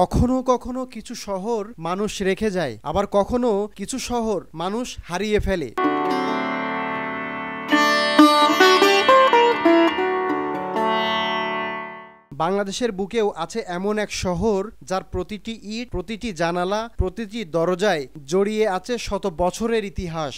কখনো কখনো কিছু শহর মানুষ রেখে যায়, আবার কখনো কিছু শহর মানুষ হারিয়ে ফেলে। বাংলাদেশের বুকেও আছে এমন এক শহর যার প্রতিটি ইট, প্রতিটি জানালা, প্রতিটি দরজায় জড়িয়ে আছে শত বছরের ইতিহাস।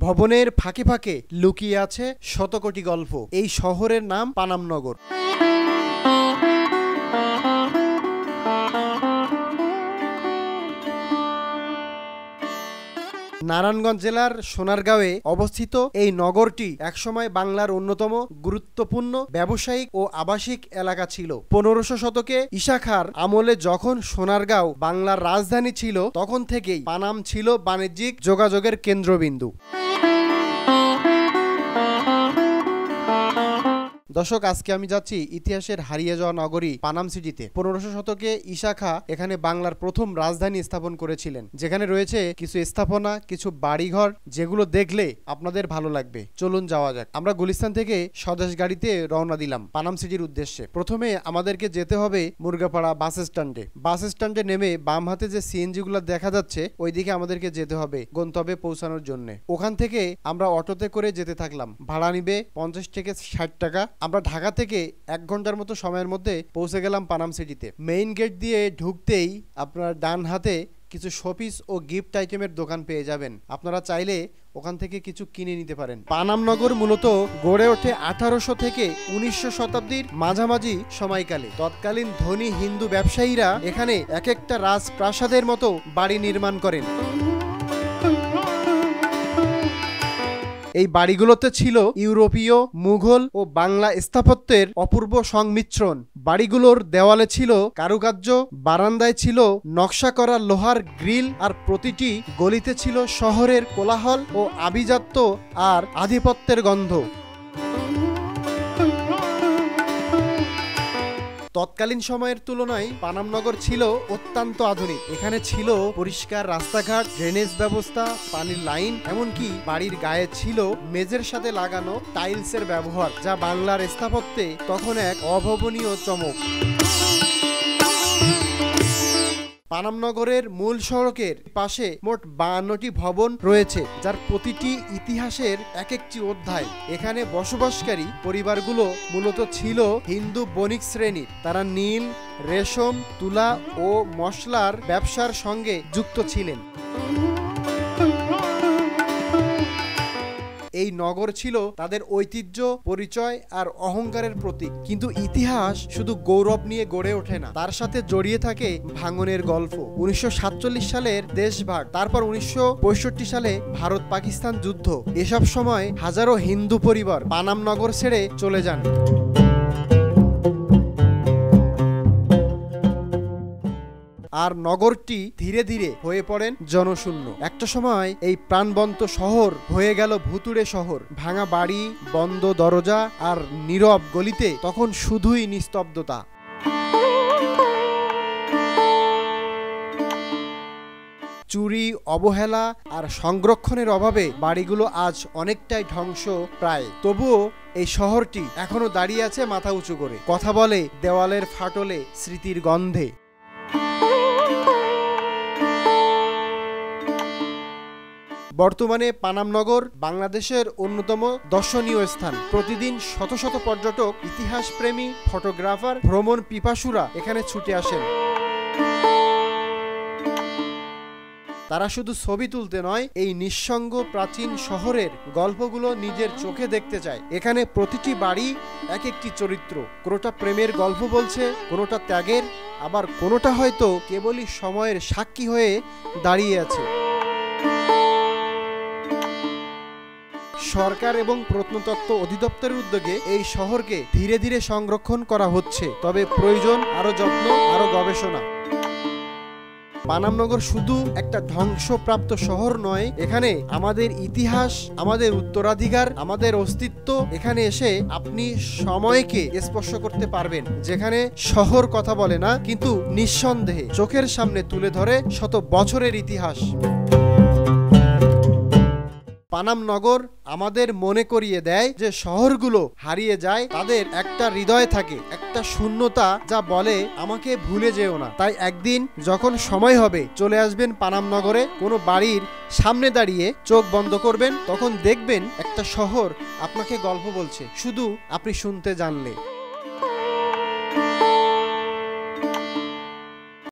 ভবনের ফাঁকে ফাঁকে লুকিয়ে আছে শত কোটি গল্প। এই শহরের নাম পানামনগর। নারায়ণগঞ্জ জেলার সোনারগাঁওয়ে অবস্থিত এই নগরটি একসময় বাংলার অন্যতম গুরুত্বপূর্ণ ব্যবসায়িক ও আবাসিক এলাকা ছিল। 1500 শতকে ঈশা খাঁর আমলে যখন সোনারগাঁও বাংলার রাজধানী ছিল, তখন থেকেই পানাম ছিল বাণিজ্যিক যোগাযোগের কেন্দ্রবিন্দু। দর্শক, আজকে আমি যাচ্ছি ইতিহাসের হারিয়ে যাওয়া নগরী পানাম সিটিতে। 1500 শতকে ঈশা খাঁ এখানে বাংলার প্রথম রাজধানী স্থাপন করেছিলেন, যেখানে রয়েছে কিছু স্থাপনা, কিছু বাড়িঘর, যেগুলো দেখলে আপনাদের ভালো লাগবে। চলুন যাওয়া যাক। আমরা গুলিস্তান থেকে স্বদেশ গাড়িতে রওনা দিলাম পানাম সিটির উদ্দেশ্যে। প্রথমে আমাদেরকে যেতে হবে মুরগাপাড়া বাস স্ট্যান্ডে। বাস স্ট্যান্ডে নেমে বাম হাতে যে সিএনজি গুলো দেখা যাচ্ছে, ওইদিকে আমাদেরকে যেতে হবে গন্তব্যে পৌঁছানোর জন্য। ওখান থেকে আমরা অটোতে করে যেতে থাকলাম। ভাড়া নিবে 50 থেকে 60 টাকা। আমরা ঢাকা থেকে 1 ঘন্টার মতো সময়ের মধ্যে পৌঁছে গেলাম পানাম সিটিতে। মেইন গেট দিয়ে ঢুকতেই আপনার ডান হাতে কিছু শোপিস ও গিফট আইটেমের দোকান পেয়ে যাবেন। আপনারা চাইলে ওখান থেকে কিছু কিনে নিতে পারেন। পানামনগর মূলত গড়ে ওঠে 1800 থেকে 1900 শতাব্দীর মাঝামাঝি সময়কালে। তৎকালীন ধনী হিন্দু ব্যবসায়ীরা এখানে এক একটা রাজপ্রাসাদের মতো বাড়ি নির্মাণ করেন। এই বাড়িগুলোতে ছিল ইউরোপীয়, মুঘল ও বাংলা স্থাপত্যের অপূর্ব সংমিশ্রণ। বাড়িগুলোর দেওয়ালে ছিল কারুকার্য, বারান্দায় ছিল নকশা করা লোহার গ্রিল, আর প্রতিটি গলিতে ছিল শহরের কোলাহল ও আভিজাত্য আর আধিপত্যের গন্ধ। তৎকালীন সময়ের তুলনায় পানামনগর ছিল অত্যন্ত আধুনিক। এখানে ছিল পরিষ্কার রাস্তাঘাট, ড্রেনেজ ব্যবস্থা, পানির লাইন, এমনকি বাড়ির গায়ে ছিল মেঝের সাথে লাগানো টাইলসের ব্যবহার, যা বাংলার স্থাপত্যে তখন এক অভাবনীয় চমক। পানামনগরের মূল সড়কের পাশে মোট 52টি ভবন রয়েছে, যার প্রতিটি ইতিহাসের এক একটি অধ্যায়। এখানে বসবাসকারী পরিবারগুলো মূলত ছিল হিন্দু বণিক শ্রেণীর। তারা নীল, রেশম, তুলা ও মশলার ব্যবসার সঙ্গে যুক্ত ছিলেন। এই নগর ছিল তাদের ঐতিহ্য, পরিচয় আর অহংকারের প্রতীক। কিন্তু ইতিহাস শুধু গৌরব নিয়ে গড়ে ওঠে না, তার সাথে জড়িয়ে থাকে ভাঙনের গল্প। 1947 সালের দেশভাগ, তারপর 1965 সালে ভারত পাকিস্তান যুদ্ধ, এসব সময় হাজারো হিন্দু পরিবার পানামনগর ছেড়ে চলে যান। আর নগরটি ধীরে ধীরে হয়ে পড়েন জনশূন্য। একটা সময় এই প্রাণবন্ত শহর হয়ে গেল ভুতুড়ে শহর। ভাঙা বাড়ি, বন্ধ দরজা আর নীরব গলিতে তখন শুধুই নিস্তব্ধতা। চুরি, অবহেলা আর সংরক্ষণের অভাবে বাড়িগুলো আজ অনেকটাই ধ্বংস প্রায়। তবুও এই শহরটি এখনো দাঁড়িয়ে আছে মাথা উঁচু করে, কথা বলে দেওয়ালের ফাটলে, স্মৃতির গন্ধে। বর্তমানে পানামনগর বাংলাদেশের অন্যতম দর্শনীয় স্থান। প্রতিদিন শত শত পর্যটক, ইতিহাসপ্রেমী, ফটোগ্রাফার, ভ্রমণ পিপাসুরা এখানে ছুটে আসেন। তারা শুধু ছবি তুলতে নয়, এই নিঃসঙ্গ প্রাচীন শহরের গল্পগুলো নিজের চোখে দেখতে চায়। এখানে প্রতিটি বাড়ি এক একটি চরিত্র। কোনোটা প্রেমের গল্প বলছে, কোনোটা ত্যাগের, আবার কোনোটা হয়তো কেবলই সময়ের সাক্ষী হয়ে দাঁড়িয়ে আছে। সরকার এবং প্রত্নতত্ত্ব অধিদপ্তরের উদ্যোগে এই শহরকে ধীরে ধীরে সংরক্ষণ করা হচ্ছে, তবে প্রয়োজন আরো যত্ন, আরো গবেষণা। পানামনগর শুধু একটা ধ্বংসপ্রাপ্ত শহর নয়, এখানে আমাদের ইতিহাস, আমাদের উত্তরাধিকার, আমাদের অস্তিত্ব। এখানে এসে আপনি সময়কে স্পর্শ করতে পারবেন, যেখানে শহর কথা বলে না, কিন্তু নিঃসন্দেহে চোখের সামনে তুলে ধরে শত বছরের ইতিহাস। পানাম নগর আমাদের মনে করিয়ে দেয় যে শহরগুলো হারিয়ে যায়, তাদের একটা হৃদয় থাকে, একটা শূন্যতা যা বলে আমাকে ভুলে যেও না। তাই একদিন যখন সময় হবে চলে আসবেন পানাম নগরে, কোনো বাড়ির সামনে দাঁড়িয়ে চোখ বন্ধ করবেন, তখন দেখবেন একটা শহর আপনাকে গল্প বলছে, শুধু আপনি শুনতে জানলে।